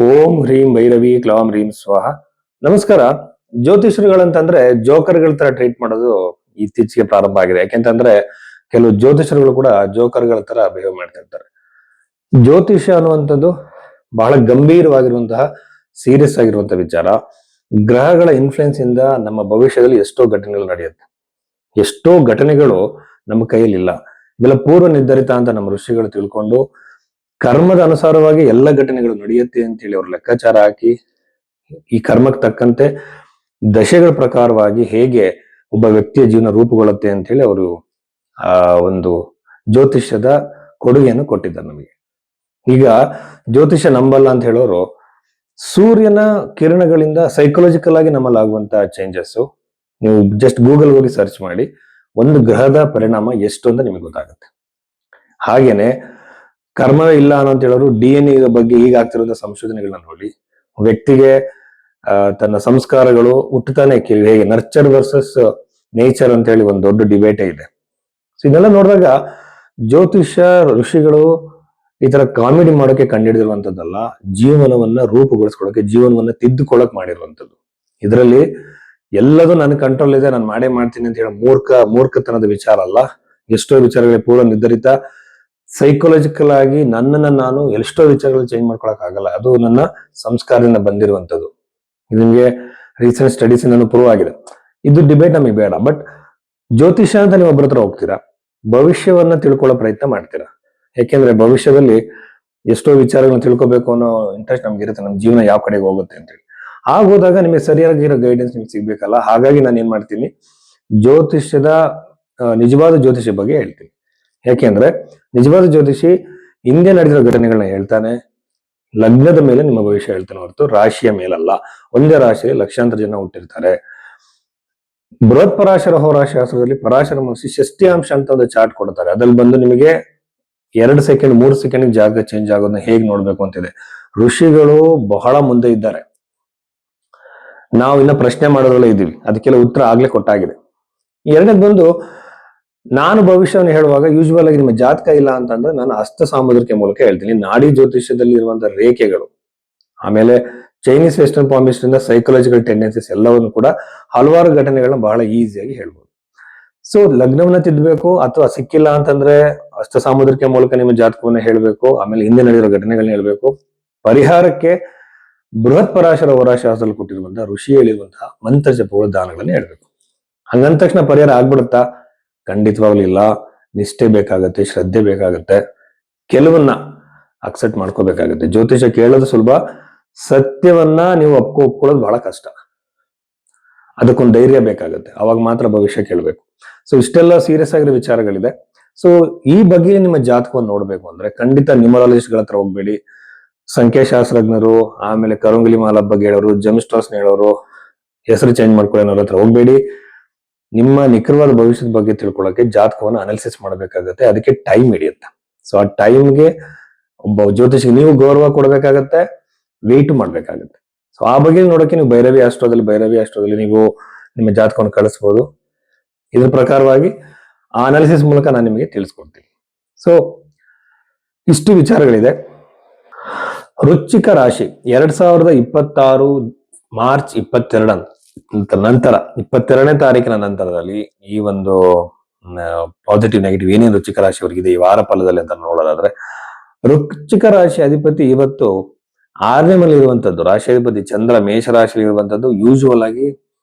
ಓಂ ಹ್ರೀಂ ಭೈರವಿ ಕ್ಲೌಂ ಹ್ರೀಂ ಸ್ವಾಹ. ನಮಸ್ಕಾರ. ಜ್ಯೋತಿಷರುಗಳಂತಂದ್ರೆ ಜೋಕರ್ಗಳ ತರ ಟ್ರೀಟ್ ಮಾಡೋದು ಇತ್ತೀಚೆಗೆ ಪ್ರಾರಂಭ ಆಗಿದೆ. ಯಾಕೆಂತಂದ್ರೆ ಕೆಲವು ಜ್ಯೋತಿಷರುಗಳು ಕೂಡ ಜೋಕರ್ಗಳ ತರ ಬಿಹೇವ್ ಮಾಡ್ತಾ ಇರ್ತಾರೆ. ಜ್ಯೋತಿಷ್ಯ ಅನ್ನುವಂಥದ್ದು ಬಹಳ ಗಂಭೀರವಾಗಿರುವಂತಹ ಸೀರಿಯಸ್ ಆಗಿರುವಂತಹ ವಿಚಾರ. ಗ್ರಹಗಳ ಇನ್ಫ್ಲುಯೆನ್ಸ್ ಇಂದ ನಮ್ಮ ಭವಿಷ್ಯದಲ್ಲಿ ಎಷ್ಟೋ ಘಟನೆಗಳು ನಡೆಯುತ್ತೆ. ಎಷ್ಟೋ ಘಟನೆಗಳು ನಮ್ಮ ಕೈಯಲ್ಲಿ ಇಲ್ಲ. ಇವೆಲ್ಲ ಪೂರ್ವ ನಿರ್ಧರಿತ ಅಂತ ನಮ್ಮ ಋಷಿಗಳು ತಿಳ್ಕೊಂಡು ಕರ್ಮದ ಅನುಸಾರವಾಗಿ ಎಲ್ಲ ಘಟನೆಗಳು ನಡೆಯುತ್ತೆ ಅಂತ ಹೇಳಿ ಅವ್ರು ಲೆಕ್ಕಾಚಾರ ಹಾಕಿ ಈ ಕರ್ಮಕ್ಕೆ ತಕ್ಕಂತೆ ದಶೆಗಳ ಪ್ರಕಾರವಾಗಿ ಹೇಗೆ ಒಬ್ಬ ವ್ಯಕ್ತಿಯ ಜೀವನ ರೂಪುಗೊಳ್ಳುತ್ತೆ ಅಂತ ಹೇಳಿ ಅವರು ಒಂದು ಜ್ಯೋತಿಷ್ಯದ ಕೊಡುಗೆಯನ್ನು ಕೊಟ್ಟಿದ್ದಾರೆ ನಮಗೆ. ಈಗ ಜ್ಯೋತಿಷ್ಯ ನಂಬಲ್ಲ ಅಂತ ಹೇಳೋರು ಸೂರ್ಯನ ಕಿರಣಗಳಿಂದ ಸೈಕಲಾಜಿಕಲ್ ಆಗಿ ನಮ್ಮಲ್ಲಿ ಆಗುವಂತಹ ಚೇಂಜಸ್ ನೀವು ಜಸ್ಟ್ ಗೂಗಲ್ ಹೋಗಿ ಸರ್ಚ್ ಮಾಡಿ ಒಂದು ಗ್ರಹದ ಪರಿಣಾಮ ಎಷ್ಟು ಅಂತ ನಿಮಗೆ ಗೊತ್ತಾಗುತ್ತೆ. ಹಾಗೇನೆ ಕರ್ಮವೇ ಇಲ್ಲ ಅಂತ ಹೇಳೋರು DNA ಬಗ್ಗೆ ಈಗ ಆಗ್ತಿರೋ ಸಂಶೋಧನೆಗಳನ್ನ ನೋಡಿ ವ್ಯಕ್ತಿಗೆ ತನ್ನ ಸಂಸ್ಕಾರಗಳು ಹುಟ್ಟುತ್ತಾನೆ ಹೇಗೆ ನರ್ಚರ್ ವರ್ಸಸ್ ನೇಚರ್ ಅಂತ ಹೇಳಿ ಒಂದು ದೊಡ್ಡ ಡಿಬೇಟೇ ಇದೆ. ಸೊ ಇದೆಲ್ಲ ನೋಡಿದಾಗ ಜ್ಯೋತಿಷ್ಯ ಋಷಿಗಳು ಈ ತರ ಕಾಮಿಡಿ ಮಾಡೋಕೆ ಕಂಡುಹಿಡಿದಿರುವಂತದ್ದಲ್ಲ, ಜೀವನವನ್ನ ರೂಪುಗೊಳಿಸ್ಕೊಳ್ಳೋಕೆ, ಜೀವನವನ್ನ ತಿದ್ದುಕೊಳ್ಳಕ್ ಮಾಡಿರುವಂತದ್ದು. ಇದರಲ್ಲಿ ಎಲ್ಲದೂ ನನ್ನ ಕಂಟ್ರೋಲ್ ಇದೆ, ನಾನು ಮಾಡೇ ಮಾಡ್ತೀನಿ ಅಂತ ಹೇಳೋ ಮೂರ್ಖತನದ ವಿಚಾರ ಅಲ್ಲ. ಎಷ್ಟೋ ವಿಚಾರಗಳಿಗೆ ಪೂರ್ವ ನಿರ್ಧರಿತ ಸೈಕಲಾಜಿಕಲ್ ಆಗಿ ನನ್ನನ್ನ ನಾನು ಎಷ್ಟೋ ವಿಚಾರಗಳು ಚೇಂಜ್ ಮಾಡ್ಕೊಳಕ್ ಆಗಲ್ಲ. ಅದು ನನ್ನ ಸಂಸ್ಕಾರದಿಂದ ಬಂದಿರುವಂತದ್ದು. ನಿಮ್ಗೆ ರೀಸೆಂಟ್ ಸ್ಟಡೀಸ್ ಇಂದ ಪ್ರೂವ್ ಆಗಿದೆ. ಇದು ಡಿಬೇಟ್ ನಮಗೆ ಬೇಡ. ಬಟ್ ಜ್ಯೋತಿಷ್ಯ ಅಂತ ನೀವು ಒಬ್ಬರ ಹತ್ರ ಹೋಗ್ತೀರಾ, ಭವಿಷ್ಯವನ್ನ ತಿಳ್ಕೊಳ್ಳೋ ಪ್ರಯತ್ನ ಮಾಡ್ತೀರಾ. ಯಾಕೆಂದ್ರೆ ಭವಿಷ್ಯದಲ್ಲಿ ಎಷ್ಟೋ ವಿಚಾರಗಳನ್ನ ತಿಳ್ಕೊಬೇಕು ಅನ್ನೋ ಇಂಟ್ರೆಸ್ಟ್ ನಮ್ಗೆ ಇರುತ್ತೆ, ನಮ್ಮ ಜೀವನ ಯಾವ ಕಡೆಗೆ ಹೋಗುತ್ತೆ ಅಂತೇಳಿ. ಹೋದಾಗ ನಿಮಗೆ ಸರಿಯಾಗಿರೋ ಗೈಡೆನ್ಸ್ ನಿಮ್ಗೆ ಸಿಗ್ಬೇಕಲ್ಲ. ಹಾಗಾಗಿ ನಾನು ಏನ್ ಮಾಡ್ತೀನಿ, ಜ್ಯೋತಿಷ್ಯದ ನಿಜವಾದ ಜ್ಯೋತಿಷ್ಯ ಬಗ್ಗೆ ಹೇಳ್ತೀನಿ. ಯಾಕೆಂದ್ರೆ ನಿಜವಾದ ಜ್ಯೋತಿಷಿ ಹಿಂದೆ ನಡೆದಿರೋ ಘಟನೆಗಳನ್ನ ಹೇಳ್ತಾನೆ, ಲಗ್ನದ ಮೇಲೆ ನಿಮ್ಮ ಭವಿಷ್ಯ ಹೇಳ್ತಾನೆ ಹೊರತು ರಾಶಿಯ ಮೇಲಲ್ಲ. ಒಂದೇ ರಾಶಿಯಲ್ಲಿ ಲಕ್ಷಾಂತರ ಜನ ಹುಟ್ಟಿರ್ತಾರೆ. ಬೃಹತ್ ಪರಾಶರ ಹೋರಾಶಾಸ್ತ್ರದಲ್ಲಿ ಪರಾಶರ ಮಹರ್ಷಿ ಷಷ್ಠ್ಯಾಂಶ ಅಂತ ಒಂದು ಚಾರ್ಟ್ ಕೊಡ್ತಾರೆ. ಅದ್ರಲ್ಲಿ ಬಂದು ನಿಮಗೆ 2 ಸೆಕೆಂಡ್ 3 ಸೆಕೆಂಡ್ ಜಾಗ ಚೇಂಜ್ ಆಗೋದನ್ನ ಹೇಗೆ ನೋಡ್ಬೇಕು ಅಂತಿದೆ. ಋಷಿಗಳು ಬಹಳ ಮುಂದೆ ಇದ್ದಾರೆ, ನಾವು ಇನ್ನ ಪ್ರಶ್ನೆ ಮಾಡೋದ್ರಲ್ಲೇ ಇದ್ದೀವಿ. ಅದಕ್ಕೆಲ್ಲ ಉತ್ತರ ಆಗ್ಲೇ ಕೊಟ್ಟಾಗಿದೆ. ಎರಡನೇದು ಬಂದು, ನಾನು ಭವಿಷ್ಯವನ್ನು ಹೇಳುವಾಗ ಯೂಶುವಲ್ ಆಗಿ ನಿಮ್ಮ ಜಾತಕ ಇಲ್ಲ ಅಂತಂದ್ರೆ ನಾನು ಹಸ್ತ ಸಾಮುದ್ರಿಕೆ ಮೂಲಕ ಹೇಳ್ತೀನಿ. ನಾಡಿ ಜ್ಯೋತಿಷ್ಯದಲ್ಲಿ ಇರುವಂತಹ ರೇಖೆಗಳು, ಆಮೇಲೆ ಚೈನೀಸ್ ವೆಸ್ಟರ್ನ್ ಪಾಮಿಸ್ಟ್ರಿ ಇಂದ ಸೈಕಲಾಜಿಕಲ್ ಟೆಂಡೆನ್ಸೀಸ್ ಎಲ್ಲವನ್ನು ಕೂಡ ಹಲವಾರು ಘಟನೆಗಳನ್ನ ಬಹಳ ಈಸಿಯಾಗಿ ಹೇಳ್ಬೋದು. ಸೊ ಲಗ್ನವನ್ನ ತಿದ್ದಬೇಕು ಅಥವಾ ಸಿಕ್ಕಿಲ್ಲ ಅಂತಂದ್ರೆ ಹಸ್ತ ಸಾಮುದ್ರಿಕೆ ಮೂಲಕ ನಿಮ್ಮ ಜಾತಕವನ್ನ ಹೇಳ್ಬೇಕು. ಆಮೇಲೆ ಹಿಂದೆ ನಡೆದಿರೋ ಘಟನೆಗಳನ್ನ ಹೇಳ್ಬೇಕು. ಪರಿಹಾರಕ್ಕೆ ಬೃಹತ್ ಪರಾಶರ ಹೋರಾಶಾಸ್ತ್ರದಲ್ಲಿ ಕೊಟ್ಟಿರುವಂತಹ ಋಷಿ ಹೇಳಿರುವಂತಹ ಮಂತ್ರ ಜಪಗಳ ದಾನಗಳನ್ನ ಹೇಳ್ಬೇಕು. ಹಂಗಂದ ತಕ್ಷಣ ಪರಿಹಾರ ಆಗ್ಬಿಡುತ್ತಾ? ಖಂಡಿತವಾಗ್ಲೂ ಇಲ್ಲ. ನಿಷ್ಠೆ ಬೇಕಾಗತ್ತೆ, ಶ್ರದ್ಧೆ ಬೇಕಾಗತ್ತೆ, ಕೆಲವನ್ನ ಅಕ್ಸೆಪ್ಟ್ ಮಾಡ್ಕೋಬೇಕಾಗತ್ತೆ. ಜ್ಯೋತಿಷ ಕೇಳೋದು ಸುಲಭ, ಸತ್ಯವನ್ನ ನೀವು ಒಪ್ಕೊಳ್ಳೋದು ಬಹಳ ಕಷ್ಟ. ಅದಕ್ಕೊಂದು ಧೈರ್ಯ ಬೇಕಾಗುತ್ತೆ, ಅವಾಗ ಮಾತ್ರ ಭವಿಷ್ಯ ಕೇಳಬೇಕು. ಸೊ ಇಷ್ಟೆಲ್ಲ ಸೀರಿಯಸ್ ಆಗಿರೋ ವಿಚಾರಗಳಿದೆ. ಸೊ ಈ ಬಗ್ಗೆ ನಿಮ್ಮ ಜಾತಕವನ್ನು ನೋಡ್ಬೇಕು ಅಂದ್ರೆ ಖಂಡಿತ ನ್ಯೂಮರಾಲಜಿಸ್ಟ್ ಗಳ ಹತ್ರ ಹೋಗ್ಬೇಡಿ. ಸಂಖ್ಯಾಶಾಸ್ತ್ರಜ್ಞರು, ಆಮೇಲೆ ಕರಂಗುಲಿ ಮಾಲ ಬಗ್ಗೆ ಹೇಳೋರು, ಜೆಮ್ಸ್ಟೋನ್ಸ್ ಹೇಳೋರು, ಹೆಸರು ಚೇಂಜ್ ಮಾಡ್ಕೊಳ್ಳೋರ ಹತ್ರ ಹೋಗ್ಬೇಡಿ. ನಿಮ್ಮ ನಿಖರವಾದ ಭವಿಷ್ಯದ ಬಗ್ಗೆ ತಿಳ್ಕೊಳ್ಳೋಕೆ ಜಾತಕವನ್ನು ಅನಾಲಿಸಿಸ್ ಮಾಡಬೇಕಾಗತ್ತೆ. ಅದಕ್ಕೆ ಟೈಮ್ ಹಿಡಿಯುತ್ತೆ. ಸೊ ಆ ಟೈಮ್ಗೆ ಒಬ್ಬ ಜ್ಯೋತಿಷಿಗೆ ನೀವು ಗೌರವ ಕೊಡ್ಬೇಕಾಗತ್ತೆ, ವೆಯ್ಟ್ ಮಾಡ್ಬೇಕಾಗತ್ತೆ. ಸೊ ಆ ಬಗ್ಗೆ ನೋಡೋಕೆ ನೀವು ಭೈರವಿ ಆಸ್ಟ್ರೋದಲ್ಲಿ ನೀವು ನಿಮ್ಮ ಜಾತಕವನ್ನು ಕಳಿಸ್ಬೋದು. ಇದ್ರ ಪ್ರಕಾರವಾಗಿ ಆ ಅನಾಲಿಸಿಸ್ ಮೂಲಕ ನಾನು ನಿಮಗೆ ತಿಳಿಸ್ಕೊಡ್ತೀನಿ. ಸೊ ಇಷ್ಟು ವಿಚಾರಗಳಿದೆ. ವೃಶ್ಚಿಕ ರಾಶಿ 2026 ಮಾರ್ಚ್ 22 ನಂತರ 22ನೇ ತಾರೀಕಿನ ನಂತರದಲ್ಲಿ ಈ ಒಂದು ಪಾಸಿಟಿವ್ ನೆಗೆಟಿವ್ ಏನೇನು ವೃಶ್ಚಿಕ ರಾಶಿಯವರಿಗಿದೆ ಈ ವಾರ ಫಲದಲ್ಲಿ ಅಂತ ನೋಡೋದಾದ್ರೆ, ವೃಶ್ಚಿಕ ರಾಶಿ ಅಧಿಪತಿ ಇವತ್ತು 6ನೇ ಮನೆ ಇರುವಂತದ್ದು. ರಾಶಿ ಅಧಿಪತಿ ಚಂದ್ರ ಮೇಷ ರಾಶಿಯಲ್ಲಿ ಇರುವಂತದ್ದು. ಯೂಶುವಲ್ ಆಗಿ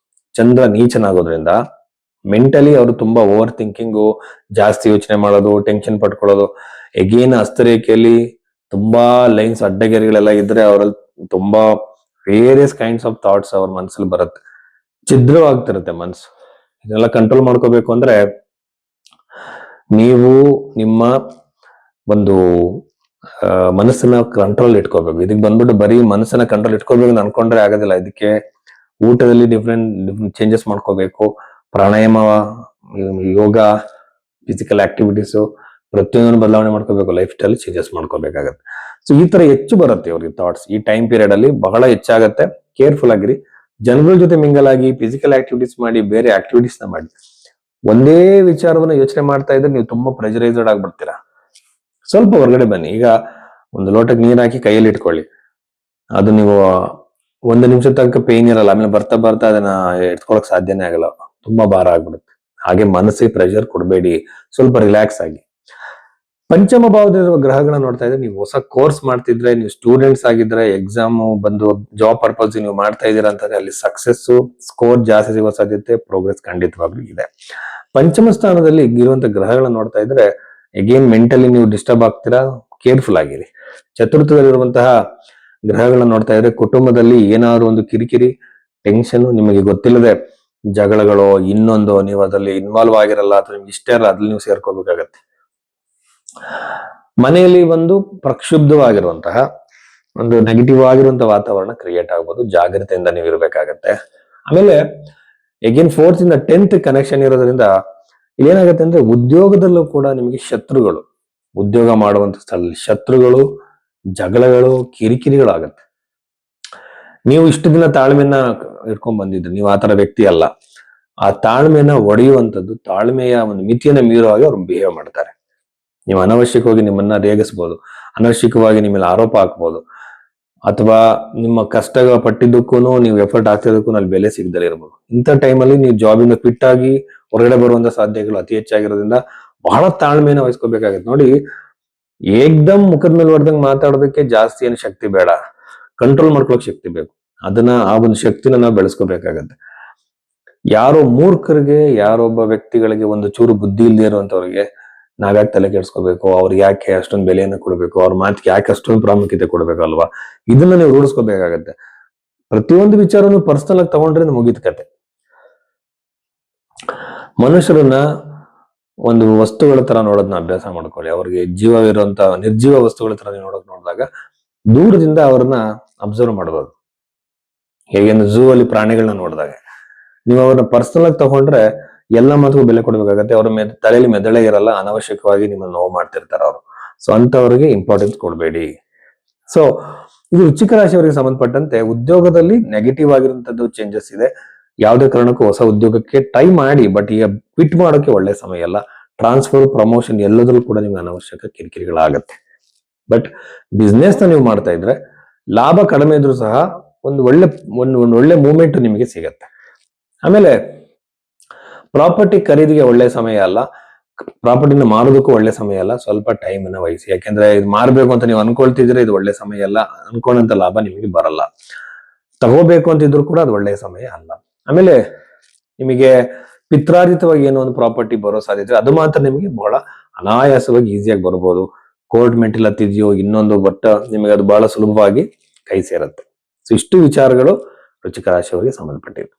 ಚಂದ್ರ ನೀಚನಾಗೋದ್ರಿಂದ ಮೆಂಟಲಿ ಅವರು ತುಂಬಾ ಓವರ್ ಥಿಂಕಿಂಗು, ಜಾಸ್ತಿ ಯೋಚನೆ ಮಾಡೋದು, ಟೆನ್ಷನ್ ಪಡ್ಕೊಳ್ಳೋದು. ಎಗೇನ್ ಹಸ್ತರೇಖೆಯಲ್ಲಿ ತುಂಬಾ ಲೈನ್ಸ್ ಅಡ್ಡಗೆರೆಗಳೆಲ್ಲ ಇದ್ರೆ ಅವರಲ್ಲಿ ತುಂಬಾ ವೇರಿಯಸ್ ಕೈಂಡ್ಸ್ ಆಫ್ ಥಾಟ್ಸ್ ಅವ್ರ ಮನಸ್ಸಲ್ಲಿ ಬರುತ್ತೆ. ಛಿದ್ರವಾಗ್ತಿರುತ್ತೆ ಮನಸ್ಸು. ಇದೆಲ್ಲ ಕಂಟ್ರೋಲ್ ಮಾಡ್ಕೋಬೇಕು ಅಂದ್ರೆ ನೀವು ನಿಮ್ಮ ಒಂದು ಮನಸ್ಸನ್ನ ಕಂಟ್ರೋಲ್ ಇಟ್ಕೋಬೇಕು. ಇದಕ್ಕೆ ಬಂದ್ಬಿಟ್ಟು ಬರೀ ಮನಸ್ಸನ್ನ ಕಂಟ್ರೋಲ್ ಇಟ್ಕೋಬೇಕು ಅನ್ಕೊಂಡ್ರೆ ಆಗೋದಿಲ್ಲ. ಇದಕ್ಕೆ ಊಟದಲ್ಲಿ ಡಿಫ್ರೆಂಟ್ ಚೇಂಜಸ್ ಮಾಡ್ಕೋಬೇಕು. ಪ್ರಾಣಾಯಾಮ, ಯೋಗ, ಫಿಸಿಕಲ್ ಆಕ್ಟಿವಿಟೀಸು ಪ್ರತಿಯೊಂದನ್ನು ಬದಲಾವಣೆ ಮಾಡ್ಕೋಬೇಕು. ಲೈಫ್ ಸ್ಟೈಲ್ ಚೇಂಜಸ್ ಮಾಡ್ಕೋಬೇಕಾಗತ್ತೆ. ಸೊ ಈ ತರ ಹೆಚ್ಚು ಬರುತ್ತೆ ಅವ್ರಿಗೆ ಥಾಟ್ಸ್. ಈ ಟೈಮ್ ಪೀರಿಯಡ್ ಅಲ್ಲಿ ಬಹಳ ಹೆಚ್ಚಾಗತ್ತೆ. ಕೇರ್ಫುಲ್ ಆಗಿರಿ. ಜನಗಳ ಜೊತೆ ಮಿಂಗಲ್ ಆಗಿ, ಫಿಸಿಕಲ್ ಆಕ್ಟಿವಿಟೀಸ್ ಮಾಡಿ, ಬೇರೆ ಆಕ್ಟಿವಿಟೀಸ್ ನ ಮಾಡಿ. ಒಂದೇ ವಿಚಾರವನ್ನ ಯೋಚನೆ ಮಾಡ್ತಾ ಇದ್ರೆ ನೀವು ತುಂಬಾ ಪ್ರೆಷರೈಸ್ಡ್ ಆಗ್ಬಿಡ್ತೀರಾ. ಸ್ವಲ್ಪ ಹೊರಗಡೆ ಬನ್ನಿ. ಈಗ ಒಂದು ಲೋಟಕ್ಕೆ ನೀರ್ ಹಾಕಿ ಕೈಯಲ್ಲಿ ಇಟ್ಕೊಳ್ಳಿ. ಅದು ನೀವು ಒಂದು ನಿಮಿಷ ತನಕ ಪೇನ್ ಇರಲ್ಲ, ಆಮೇಲೆ ಬರ್ತಾ ಬರ್ತಾ ಅದನ್ನ ಎತ್ಕೊಳಕ್ ಸಾಧ್ಯನೇ ಆಗಲ್ಲ, ತುಂಬಾ ಭಾರ ಆಗ್ಬಿಡುತ್ತೆ. ಹಾಗೆ ಮನಸ್ಸಿಗೆ ಪ್ರೆಷರ್ ಕೊಡಬೇಡಿ, ಸ್ವಲ್ಪ ರಿಲ್ಯಾಕ್ಸ್ ಆಗಿ. ಪಂಚಮ ಭಾವದಲ್ಲಿರುವ ಗ್ರಹಗಳನ್ನ ನೋಡ್ತಾ ಇದ್ರೆ, ನೀವು ಹೊಸ ಕೋರ್ಸ್ ಮಾಡ್ತಿದ್ರೆ, ನೀವು ಸ್ಟೂಡೆಂಟ್ಸ್ ಆಗಿದ್ರೆ, ಎಕ್ಸಾಮ್ ಬಂದು ಜಾಬ್ ಪರ್ಪಸ್ ನೀವು ಮಾಡ್ತಾ ಇದ್ದೀರಾ ಅಂತಂದ್ರೆ ಅಲ್ಲಿ ಸಕ್ಸಸ್ ಸ್ಕೋರ್ ಜಾಸ್ತಿ ಸಿಗೋ ಸಾಧ್ಯತೆ, ಪ್ರೋಗ್ರೆಸ್ ಖಂಡಿತವಾಗ್ಲೂ ಇದೆ. ಪಂಚಮ ಸ್ಥಾನದಲ್ಲಿ ಇರುವಂತ ಗ್ರಹಗಳನ್ನ ನೋಡ್ತಾ ಇದ್ರೆ ಅಗೇನ್ ಮೆಂಟಲಿ ನೀವು ಡಿಸ್ಟರ್ಬ್ ಆಗ್ತೀರಾ, ಕೇರ್ಫುಲ್ ಆಗಿರಿ. ಚತುರ್ಥದಲ್ಲಿರುವಂತಹ ಗ್ರಹಗಳನ್ನ ನೋಡ್ತಾ ಇದ್ರೆ ಕುಟುಂಬದಲ್ಲಿ ಏನಾದ್ರು ಒಂದು ಕಿರಿಕಿರಿ, ಟೆನ್ಷನ್, ನಿಮಗೆ ಗೊತ್ತಿಲ್ಲದೆ ಜಗಳಗಳು, ಇನ್ನೊಂದು ನೀವು ಅದರಲ್ಲಿ ಇನ್ವಾಲ್ವ್ ಆಗಿರಲ್ಲ ಅಥವಾ ನಿಮ್ಗೆ ಇಷ್ಟ ಇರಲ್ಲ, ಅದ್ರಲ್ಲಿ ನೀವು ಸೇರ್ಕೋಬೇಕಾಗತ್ತೆ. ಮನೆಯಲ್ಲಿ ಒಂದು ಪ್ರಕ್ಷುಬ್ಧವಾಗಿರುವಂತಹ ಒಂದು ನೆಗೆಟಿವ್ ಆಗಿರುವಂತಹ ವಾತಾವರಣ ಕ್ರಿಯೇಟ್ ಆಗ್ಬೋದು, ಜಾಗ್ರತೆಯಿಂದ ನೀವು ಇರಬೇಕಾಗತ್ತೆ. ಆಮೇಲೆ ಎಗೇನ್ 4th ಇಂದ 10th ಕನೆಕ್ಷನ್ ಇರೋದ್ರಿಂದ ಏನಾಗುತ್ತೆ ಅಂದ್ರೆ ಉದ್ಯೋಗದಲ್ಲೂ ಕೂಡ ನಿಮಗೆ ಶತ್ರುಗಳು, ಉದ್ಯೋಗ ಮಾಡುವಂತ ಸ್ಥಳದಲ್ಲಿ ಶತ್ರುಗಳು, ಜಗಳಗಳು, ಕಿರಿಕಿರಿಗಳಾಗತ್ತೆ. ನೀವು ಇಷ್ಟು ದಿನ ತಾಳ್ಮೆಯನ್ನ ಇಟ್ಕೊಂಡ್ ಬಂದಿದ್ರಿ, ನೀವು ಆತರ ವ್ಯಕ್ತಿ ಅಲ್ಲ. ಆ ತಾಳ್ಮೆಯನ್ನ ಒಡೆಯುವಂಥದ್ದು, ತಾಳ್ಮೆಯ ಒಂದು ಮಿತಿಯನ್ನ ಮೀರೋ ಹಾಗೆ ಅವ್ರು ಬಿಹೇವ್ ಮಾಡ್ತಾರೆ. ನೀವು ಅನವಶ್ಯಕವಾಗಿ ನಿಮ್ಮನ್ನ ರೇಗಿಸ್ಬೋದು, ಅನವಶ್ಯಕವಾಗಿ ನಿಮ್ಮ ಮೇಲೆ ಆರೋಪ ಹಾಕ್ಬೋದು, ಅಥವಾ ನಿಮ್ಮ ಕಷ್ಟ ಪಟ್ಟಿದ್ದಕ್ಕೂ ನೀವು ಎಫರ್ಟ್ ಆಗ್ತಿದ್ದಕ್ಕೂ ಅಲ್ಲಿ ಬೆಲೆ ಸಿಗದಲೇ ಇರ್ಬೋದು. ಇಂಥ ಟೈಮಲ್ಲಿ ನೀವು ಜಾಬಿಂದ ಕ್ವಿಟ್ ಆಗಿ ಹೊರಗಡೆ ಬರುವಂತ ಸಾಧ್ಯತೆಗಳು ಅತಿ ಹೆಚ್ಚಾಗಿರೋದ್ರಿಂದ ಬಹಳ ತಾಳ್ಮೆಯನ್ನು ವಹಿಸ್ಕೋಬೇಕಾಗತ್ತೆ. ನೋಡಿ, ಏಕ್ದಮ್ ಮುಖದ ಮೇಲೆ ಹೊಡೆದಂಗೆ ಮಾತಾಡೋದಕ್ಕೆ ಜಾಸ್ತಿ ಏನು ಶಕ್ತಿ ಬೇಡ, ಕಂಟ್ರೋಲ್ ಮಾಡ್ಕೊಳಕ್ ಶಕ್ತಿ ಬೇಕು. ಆ ಒಂದು ಶಕ್ತಿನ ನಾವು ಬೆಳೆಸ್ಕೋಬೇಕಾಗತ್ತೆ. ಯಾರೋ ಮೂರ್ಖರಿಗೆ, ಯಾರೊಬ್ಬ ವ್ಯಕ್ತಿಗಳಿಗೆ ಒಂದು ಚೂರು ಬುದ್ಧಿ ಇಲ್ಲದೆ ಇರುವಂತವ್ರಿಗೆ ನಾವ್ಯಾಕೆ ತಲೆ ಕೆಡ್ಸ್ಕೋಬೇಕು, ಅವ್ರಿಗೆ ಯಾಕೆ ಅಷ್ಟೊಂದು ಬೆಲೆಯನ್ನು ಕೊಡಬೇಕು, ಅವ್ರ ಮಾತಿಗೆ ಯಾಕೆ ಅಷ್ಟೊಂದು ಪ್ರಾಮುಖ್ಯತೆ ಕೊಡಬೇಕು ಅಲ್ವಾ? ಇದನ್ನ ನೀವು ರೂಢಿಸ್ಕೋಬೇಕಾಗತ್ತೆ. ಪ್ರತಿಯೊಂದು ವಿಚಾರನು ಪರ್ಸನಲ್ ಆಗಿ ತಗೊಂಡ್ರೆ ಮುಗಿದ ಕತೆ. ಮನುಷ್ಯರನ್ನ ಒಂದು ವಸ್ತುಗಳ ತರ ನೋಡೋದನ್ನ ಅಭ್ಯಾಸ ಮಾಡ್ಕೊಳ್ಳಿ. ಅವ್ರಿಗೆ ಜೀವವಿರುವಂತ ನಿರ್ಜೀವ ವಸ್ತುಗಳ ತರ ನೋಡಿದಾಗ ದೂರದಿಂದ ಅವ್ರನ್ನ ಅಬ್ಸರ್ವ್ ಮಾಡಬಹುದು. ಹೇಗೆ ಝೂ ಅಲ್ಲಿ ಪ್ರಾಣಿಗಳನ್ನ ನೋಡಿದಾಗ ನೀವು ಅವ್ರನ್ನ ಪರ್ಸನಲ್ ಆಗಿ ತಗೊಂಡ್ರೆ ಎಲ್ಲ ಮಾತುಗೂ ಬೆಲೆ ಕೊಡ್ಬೇಕಾಗತ್ತೆ. ಅವ್ರ ತಲೆಯಲ್ಲಿ ಮೆದುಳೇ ಇರಲ್ಲ, ಅನವಶ್ಯಕವಾಗಿ ನಿಮ್ಮನ್ನ ನೋವು ಮಾಡ್ತಿರ್ತಾರೆ ಅವರು. ಸೊ ಅಂತವ್ರಿಗೆ ಇಂಪಾರ್ಟೆನ್ಸ್ ಕೊಡ್ಬೇಡಿ. ಸೊ ಇದು ವೃಶ್ಚಿಕ ರಾಶಿಯವರಿಗೆ ಸಂಬಂಧಪಟ್ಟಂತೆ ಉದ್ಯೋಗದಲ್ಲಿ ನೆಗೆಟಿವ್ ಆಗಿರುವಂತದ್ದು ಚೇಂಜಸ್ ಇದೆ. ಯಾವುದೇ ಕಾರಣಕ್ಕೂ ಹೊಸ ಉದ್ಯೋಗಕ್ಕೆ ಟ್ರೈ ಮಾಡಿ, ಬಟ್ ಈಗ ಕ್ವಿಟ್ ಮಾಡೋಕೆ ಒಳ್ಳೆ ಸಮಯ ಅಲ್ಲ. ಟ್ರಾನ್ಸ್ಫರ್, ಪ್ರಮೋಷನ್ ಎಲ್ಲದರಲ್ಲೂ ಕೂಡ ನಿಮ್ಗೆ ಅನವಶ್ಯಕ ಕಿರಿಕಿರಿಗಳಾಗತ್ತೆ. ಬಟ್ ಬಿಸ್ನೆಸ್ ನ ನೀವು ಮಾಡ್ತಾ ಇದ್ರೆ ಲಾಭ ಕಡಿಮೆ ಇದ್ರೂ ಸಹ ಒಂದು ಒಳ್ಳೆ ಮೂವ್ಮೆಂಟ್ ನಿಮಗೆ ಸಿಗತ್ತೆ. ಆಮೇಲೆ ಪ್ರಾಪರ್ಟಿ ಖರೀದಿಗೆ ಒಳ್ಳೆ ಸಮಯ ಅಲ್ಲ, ಪ್ರಾಪರ್ಟಿನ ಮಾರೋದಕ್ಕೂ ಒಳ್ಳೆ ಸಮಯ ಅಲ್ಲ. ಸ್ವಲ್ಪ ಟೈಮ್ ಅನ್ನ ವಹಿಸಿ, ಯಾಕೆಂದ್ರೆ ಇದು ಮಾರ್ಬೇಕು ಅಂತ ನೀವು ಅನ್ಕೊಳ್ತಿದ್ರೆ ಇದು ಒಳ್ಳೆ ಸಮಯ ಅಲ್ಲ. ಅನ್ಕೊಂಡಂತ ಲಾಭ ನಿಮಗೆ ಬರಲ್ಲ. ತಗೋಬೇಕು ಅಂತಿದ್ರು ಕೂಡ ಅದು ಒಳ್ಳೆಯ ಸಮಯ ಅಲ್ಲ. ಆಮೇಲೆ ನಿಮಗೆ ಪಿತ್ರಾರ್ಜಿತವಾಗಿ ಏನೋ ಒಂದು ಪ್ರಾಪರ್ಟಿ ಬರೋ ಸಾಧ್ಯತೆ, ಅದು ಮಾತ್ರ ನಿಮಗೆ ಬಹಳ ಅನಾಯಾಸವಾಗಿ ಈಸಿಯಾಗಿ ಬರ್ಬೋದು. ಕೋರ್ಟ್ ಮೆಂಟಲ್ ಹತ್ತಿದೆಯೋ ಇನ್ನೊಂದು, ಬಟ್ ನಿಮಗೆ ಅದು ಬಹಳ ಸುಲಭವಾಗಿ ಕೈ ಸೇರುತ್ತೆ. ಸೊ ಇಷ್ಟು ವಿಚಾರಗಳು ವೃಶ್ಚಿಕ ರಾಶಿಯವರಿಗೆ ಸಂಬಂಧಪಟ್ಟಿವೆ.